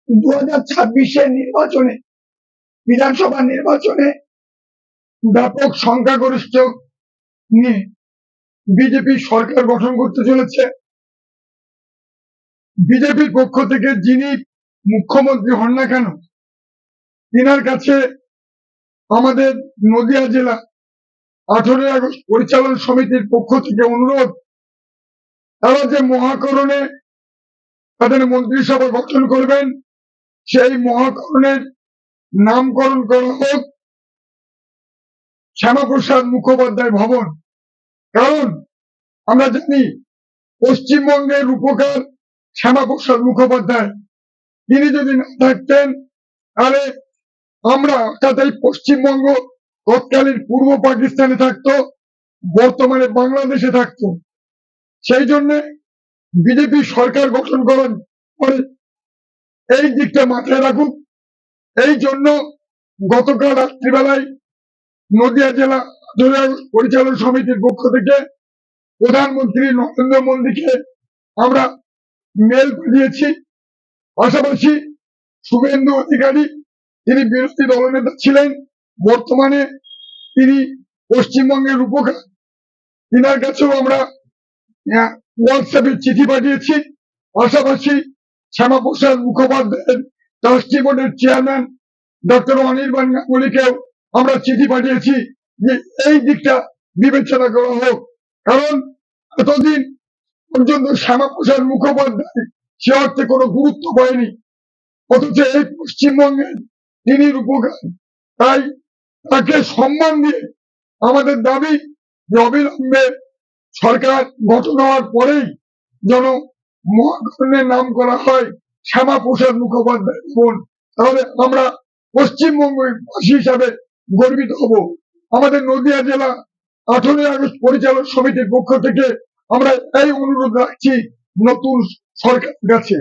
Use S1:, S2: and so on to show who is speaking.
S1: 2026-এর নির্বাচনে, বিধানসভা নির্বাচনে ব্যাপক সংখ্যাগরিষ্ঠ নিয়ে বিজেপি সরকার গঠন করতে চলেছে। বিজেপির পক্ষ থেকে যিনি মুখ্যমন্ত্রী হন না কেন, তিনার কাছে আমাদের নদিয়া জেলা 18 আগস্ট পরিচালন সমিতির পক্ষ থেকে অনুরোধ, তারা যে মহাকরণে তাদের মন্ত্রিসভা গঠন করবেন, সেই মহাকরণের নামকরণ করা হোক শ্যামাপ্রসাদ মুখোপাধ্যায় ভবন। কারণ আমরা জানি পশ্চিমবঙ্গের রূপকার শ্যামাপ্রসাদ মুখোপাধ্যায়, তিনি যদি না থাকতেন তাহলে আমরা অর্থাৎ এই পশ্চিমবঙ্গ তৎকালীন পূর্ব পাকিস্তানে থাকতো, বর্তমানে বাংলাদেশে থাকতো। সেই জন্য বিজেপি সরকার গঠন করার পরে এই দিকটা মাথায় রাখুক। এই জন্য গতকাল রাত্রিবেলায় নদিয়া জেলা পরিচালন সমিতির পক্ষ থেকে প্রধানমন্ত্রী নরেন্দ্র মোদীকে আমরা মেল পাঠিয়েছি। পাশাপাশি শুভেন্দু অধিকারী, তিনি বিরোধী দলনেতা ছিলেন, বর্তমানে তিনি পশ্চিমবঙ্গের রূপকার, তিনার কাছেও আমরা হোয়াটসঅ্যাপে চিঠি পাঠিয়েছি। পাশাপাশি শ্যামাপ্রসাদ মুখোপাধ্যায়ের ট্রাস্টি বোর্ডের চেয়ারম্যান ডক্টর অনির্বাণ গাঙ্গুলিকেও আমরা চিঠি পাঠিয়েছি যে এই দিকটা বিবেচনা করা হোক। কারণ এতদিন পর্যন্ত শ্যামাপ্রসাদ মুখোপাধ্যায় সে অর্থে কোনো গুরুত্ব পায়নি, অথচ এই পশ্চিমবঙ্গের তিনি রূপকার। তাই তাকে সম্মান দিয়ে আমাদের দাবি যে অবিলম্বে সরকার গঠন হওয়ার পরেই যেন মহাকরণের নাম করা হয় শ্যামাপ্রসাদ মুখোপাধ্যায় ভবন। তাহলে আমরা পশ্চিমবঙ্গের বাসী হিসাবে গর্বিত হব। আমাদের নদিয়া জেলা 18 আগস্ট পরিচালন সমিতির পক্ষ থেকে আমরা এই অনুরোধ রাখছি নতুন সরকারের কাছে।